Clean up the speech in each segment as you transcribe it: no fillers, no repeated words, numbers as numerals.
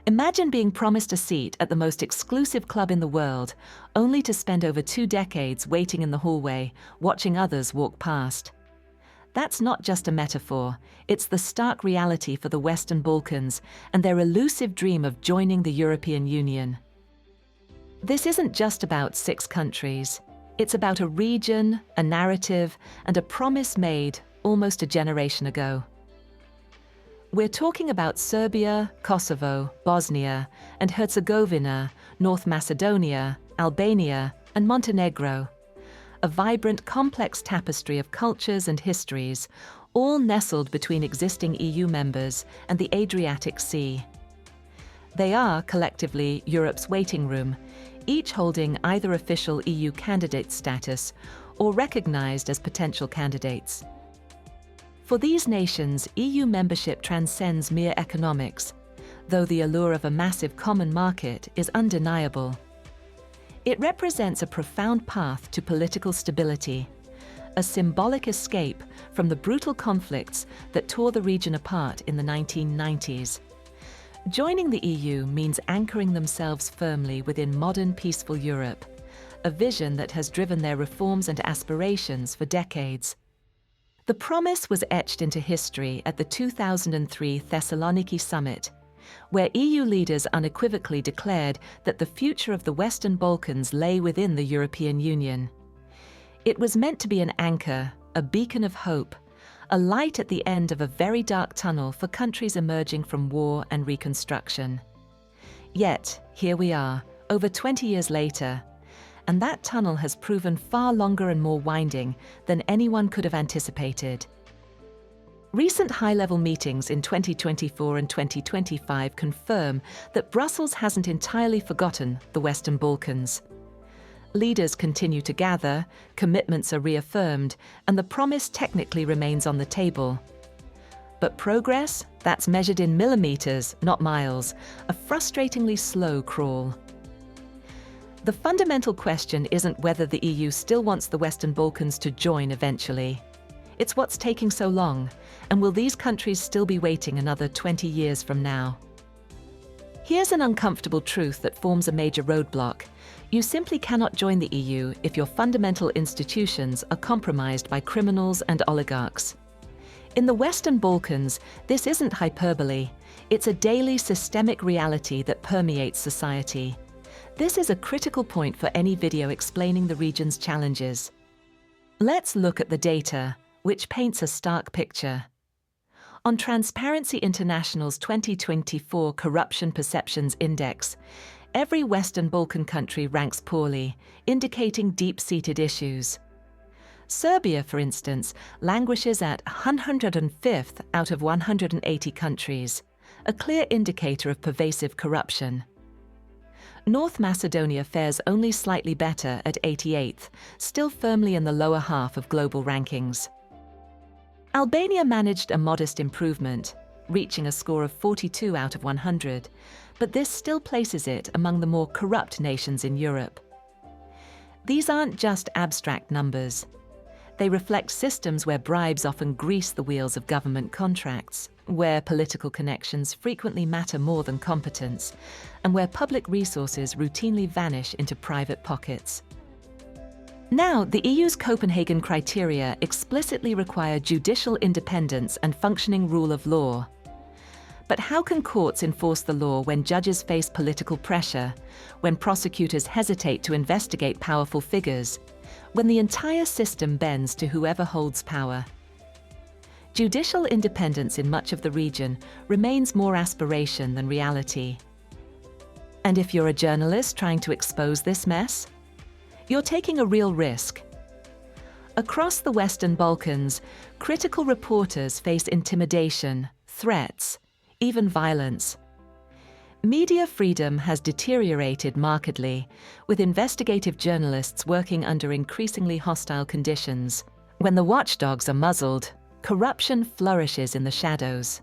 Imagine being promised a seat at the most exclusive club in the world, only to spend over 2 decades waiting in the hallway, watching others walk past. That's not just a metaphor, it's the stark reality for the Western Balkans and their elusive dream of joining the European Union. This isn't just about 6 countries. It's about a region, a narrative, and a promise made almost a generation ago. We're talking about Serbia, Kosovo, Bosnia and Herzegovina, North Macedonia, Albania, and Montenegro. A vibrant, complex tapestry of cultures and histories, all nestled between existing EU members and the Adriatic Sea. They are, collectively, Europe's waiting room, each holding either official EU candidate status or recognized as potential candidates. For these nations, EU membership transcends mere economics, though the allure of a massive common market is undeniable. It represents a profound path to political stability, a symbolic escape from the brutal conflicts that tore the region apart in the 1990s. Joining the EU means anchoring themselves firmly within modern, peaceful Europe, a vision that has driven their reforms and aspirations for decades. The promise was etched into history at the 2003 Thessaloniki summit, where EU leaders unequivocally declared that the future of the Western Balkans lay within the European Union. It was meant to be an anchor, a beacon of hope, a light at the end of a very dark tunnel for countries emerging from war and reconstruction. Yet, here we are, over 20 years later, and that tunnel has proven far longer and more winding than anyone could have anticipated. Recent high-level meetings in 2024 and 2025 confirm that Brussels hasn't entirely forgotten the Western Balkans. Leaders continue to gather, commitments are reaffirmed, and the promise technically remains on the table. But progress, that's measured in millimeters, not miles, a frustratingly slow crawl. The fundamental question isn't whether the EU still wants the Western Balkans to join eventually. It's what's taking so long, and will these countries still be waiting another 20 years from now? Here's an uncomfortable truth that forms a major roadblock. You simply cannot join the EU if your fundamental institutions are compromised by criminals and oligarchs. In the Western Balkans, this isn't hyperbole. It's a daily systemic reality that permeates society. This is a critical point for any video explaining the region's challenges. Let's look at the data, which paints a stark picture. On Transparency International's 2024 Corruption Perceptions Index, every Western Balkan country ranks poorly, indicating deep-seated issues. Serbia, for instance, languishes at 105th out of 180 countries, a clear indicator of pervasive corruption. North Macedonia fares only slightly better at 88th, still firmly in the lower half of global rankings. Albania managed a modest improvement, reaching a score of 42 out of 100, but this still places it among the more corrupt nations in Europe. These aren't just abstract numbers. They reflect systems where bribes often grease the wheels of government contracts, where political connections frequently matter more than competence, and where public resources routinely vanish into private pockets. Now, the EU's Copenhagen criteria explicitly require judicial independence and functioning rule of law. But how can courts enforce the law when judges face political pressure, when prosecutors hesitate to investigate powerful figures, when the entire system bends to whoever holds power? Judicial independence in much of the region remains more aspiration than reality. And if you're a journalist trying to expose this mess, you're taking a real risk. Across the Western Balkans, critical reporters face intimidation, threats, even violence. Media freedom has deteriorated markedly, with investigative journalists working under increasingly hostile conditions. When the watchdogs are muzzled, corruption flourishes in the shadows.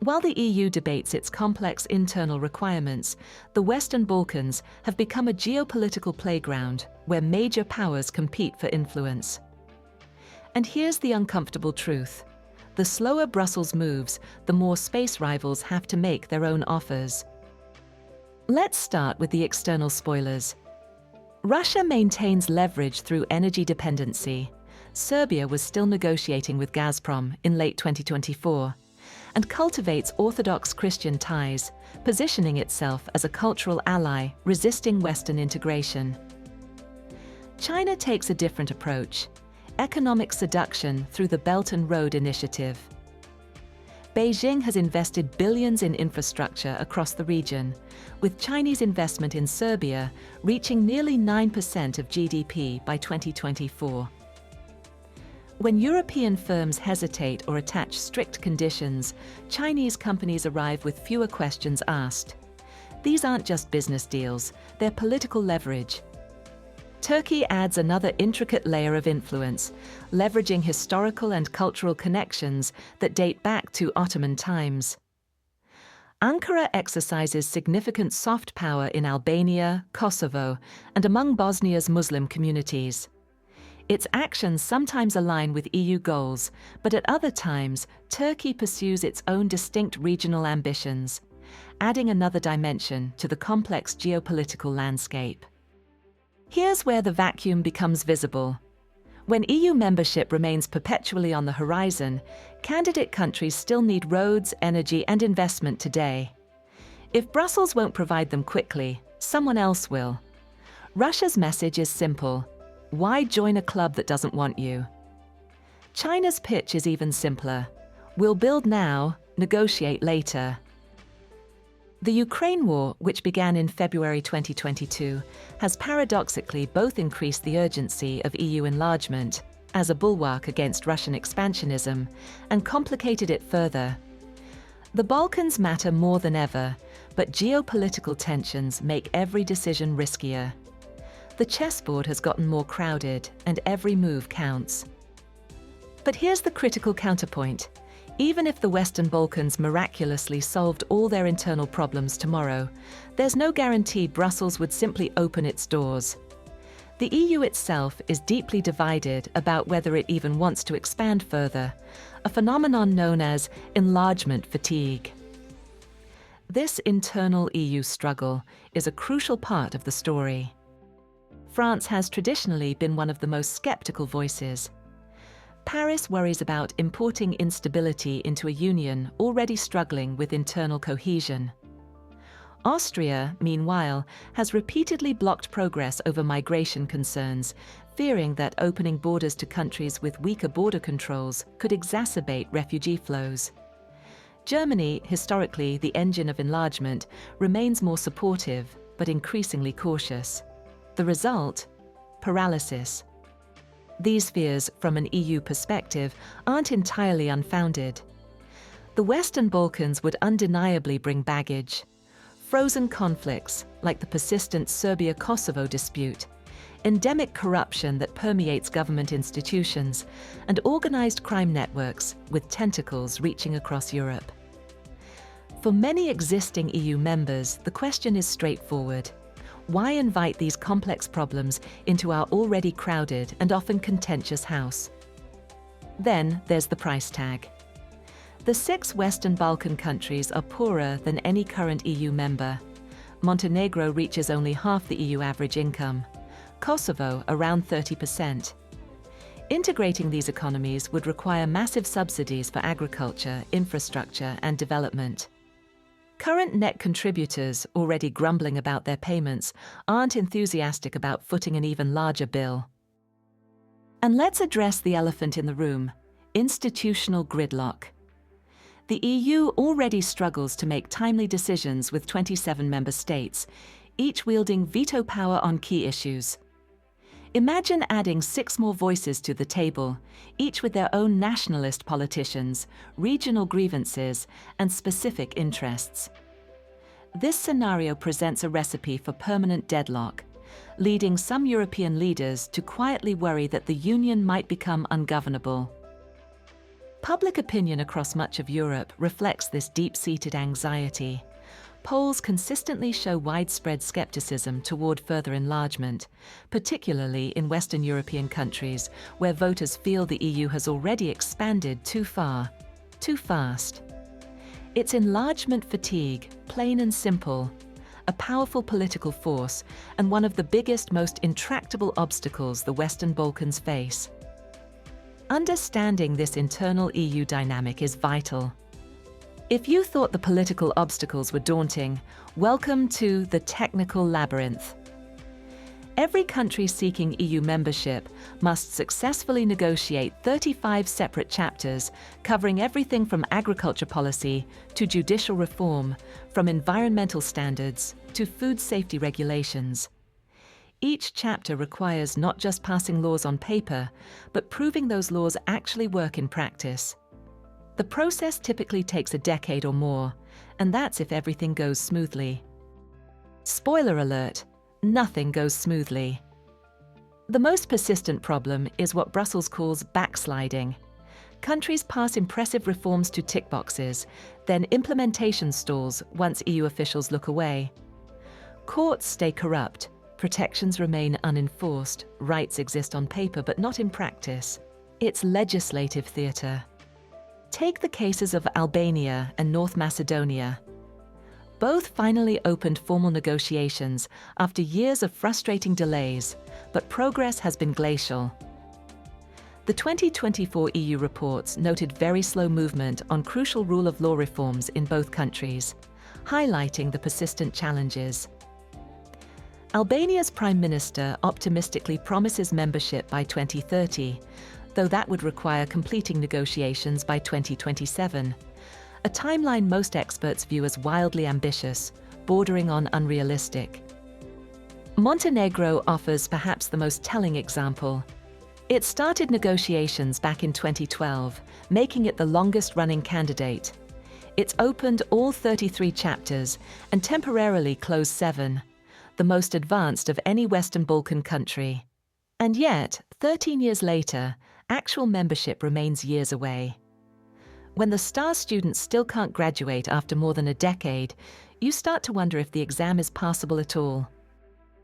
While the EU debates its complex internal requirements, the Western Balkans have become a geopolitical playground where major powers compete for influence. And here's the uncomfortable truth. The slower Brussels moves, the more space rivals have to make their own offers. Let's start with the external spoilers. Russia maintains leverage through energy dependency. Serbia was still negotiating with Gazprom in late 2024 and cultivates Orthodox Christian ties, positioning itself as a cultural ally resisting Western integration. China takes a different approach: economic seduction through the Belt and Road Initiative. Beijing has invested billions in infrastructure across the region, with Chinese investment in Serbia reaching nearly 9% of GDP by 2024. When European firms hesitate or attach strict conditions, Chinese companies arrive with fewer questions asked. These aren't just business deals, they're political leverage. Turkey adds another intricate layer of influence, leveraging historical and cultural connections that date back to Ottoman times. Ankara exercises significant soft power in Albania, Kosovo, and among Bosnia's Muslim communities. Its actions sometimes align with EU goals, but at other times, Turkey pursues its own distinct regional ambitions, adding another dimension to the complex geopolitical landscape. Here's where the vacuum becomes visible. When EU membership remains perpetually on the horizon, candidate countries still need roads, energy, and investment today. If Brussels won't provide them quickly, someone else will. Russia's message is simple: why join a club that doesn't want you? China's pitch is even simpler: we'll build now, negotiate later. The Ukraine war, which began in February 2022, has paradoxically both increased the urgency of EU enlargement as a bulwark against Russian expansionism and complicated it further. The Balkans matter more than ever, but geopolitical tensions make every decision riskier. The chessboard has gotten more crowded, and every move counts. But here's the critical counterpoint. Even if the Western Balkans miraculously solved all their internal problems tomorrow, there's no guarantee Brussels would simply open its doors. The EU itself is deeply divided about whether it even wants to expand further, a phenomenon known as enlargement fatigue. This internal EU struggle is a crucial part of the story. France has traditionally been one of the most skeptical voices. Paris worries about importing instability into a union already struggling with internal cohesion. Austria, meanwhile, has repeatedly blocked progress over migration concerns, fearing that opening borders to countries with weaker border controls could exacerbate refugee flows. Germany, historically the engine of enlargement, remains more supportive, but increasingly cautious. The result? Paralysis. These fears, from an EU perspective, aren't entirely unfounded. The Western Balkans would undeniably bring baggage. Frozen conflicts, like the persistent Serbia-Kosovo dispute, endemic corruption that permeates government institutions, and organized crime networks with tentacles reaching across Europe. For many existing EU members, the question is straightforward. Why invite these complex problems into our already crowded and often contentious house? Then there's the price tag. The 6 Western Balkan countries are poorer than any current EU member. Montenegro reaches only half the EU average income. Kosovo around 30%. Integrating these economies would require massive subsidies for agriculture, infrastructure, and development. Current net contributors, already grumbling about their payments, aren't enthusiastic about footing an even larger bill. And let's address the elephant in the room: institutional gridlock. The EU already struggles to make timely decisions with 27 member states, each wielding veto power on key issues. Imagine adding 6 more voices to the table, each with their own nationalist politicians, regional grievances, and specific interests. This scenario presents a recipe for permanent deadlock, leading some European leaders to quietly worry that the Union might become ungovernable. Public opinion across much of Europe reflects this deep-seated anxiety. Polls consistently show widespread skepticism toward further enlargement, particularly in Western European countries where voters feel the EU has already expanded too far, too fast. It's enlargement fatigue, plain and simple, a powerful political force and one of the biggest, most intractable obstacles the Western Balkans face. Understanding this internal EU dynamic is vital. If you thought the political obstacles were daunting, welcome to the technical labyrinth. Every country seeking EU membership must successfully negotiate 35 separate chapters covering everything from agriculture policy to judicial reform, from environmental standards to food safety regulations. Each chapter requires not just passing laws on paper, but proving those laws actually work in practice. The process typically takes a decade or more, and that's if everything goes smoothly. Spoiler alert, nothing goes smoothly. The most persistent problem is what Brussels calls backsliding. Countries pass impressive reforms to tick boxes, then implementation stalls once EU officials look away. Courts stay corrupt, protections remain unenforced, rights exist on paper but not in practice. It's legislative theatre. Take the cases of Albania and North Macedonia. Both finally opened formal negotiations after years of frustrating delays, but progress has been glacial. The 2024 EU reports noted very slow movement on crucial rule of law reforms in both countries, highlighting the persistent challenges. Albania's Prime Minister optimistically promises membership by 2030, though that would require completing negotiations by 2027. A timeline most experts view as wildly ambitious, bordering on unrealistic. Montenegro offers perhaps the most telling example. It started negotiations back in 2012, making it the longest-running candidate. It's opened all 33 chapters and temporarily closed 7, the most advanced of any Western Balkan country. And yet, 13 years later, actual membership remains years away. When the star students still can't graduate after more than a decade, you start to wonder if the exam is passable at all.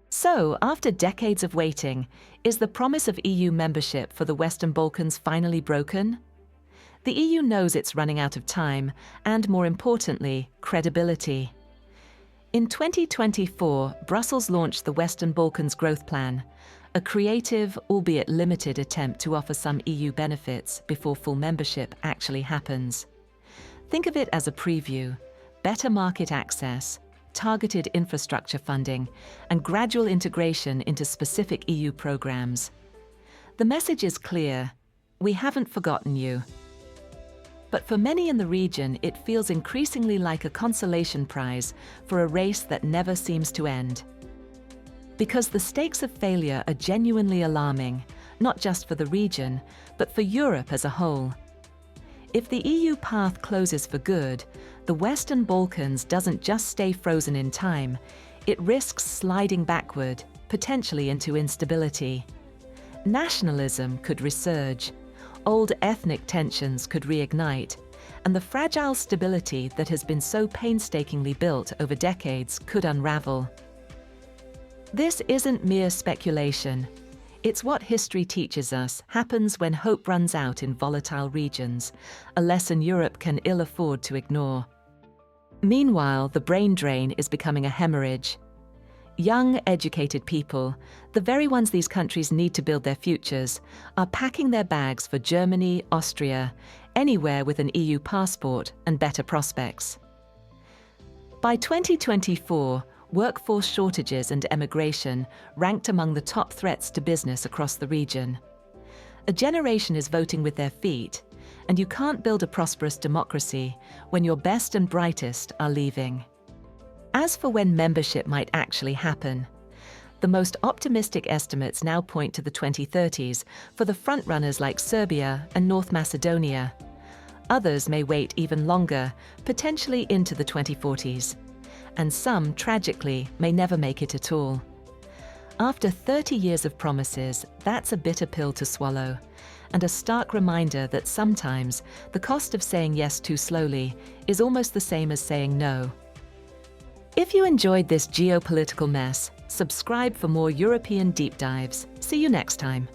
So, after decades of waiting, is the promise of EU membership for the Western Balkans finally broken? The EU knows it's running out of time and, more importantly, credibility. In 2024, Brussels launched the Western Balkans Growth Plan, a creative, albeit limited attempt to offer some EU benefits before full membership actually happens. Think of it as a preview: better market access, targeted infrastructure funding, and gradual integration into specific EU programs. The message is clear: we haven't forgotten you. But for many in the region, it feels increasingly like a consolation prize for a race that never seems to end. Because the stakes of failure are genuinely alarming, not just for the region, but for Europe as a whole. If the EU path closes for good, the Western Balkans doesn't just stay frozen in time, it risks sliding backward, potentially into instability. Nationalism could resurge, old ethnic tensions could reignite, and the fragile stability that has been so painstakingly built over decades could unravel. This isn't mere speculation. It's what history teaches us happens when hope runs out in volatile regions, a lesson Europe can ill afford to ignore. Meanwhile, the brain drain is becoming a hemorrhage. Young, educated people, the very ones these countries need to build their futures, are packing their bags for Germany, Austria, anywhere with an EU passport and better prospects. By 2024, workforce shortages and emigration ranked among the top threats to business across the region. A generation is voting with their feet, and you can't build a prosperous democracy when your best and brightest are leaving. As for when membership might actually happen, the most optimistic estimates now point to the 2030s for the frontrunners like Serbia and North Macedonia. Others may wait even longer, potentially into the 2040s. And some, tragically, may never make it at all. After 30 years of promises, that's a bitter pill to swallow, and a stark reminder that sometimes the cost of saying yes too slowly is almost the same as saying no. If you enjoyed this geopolitical mess, subscribe for more European deep dives. See you next time.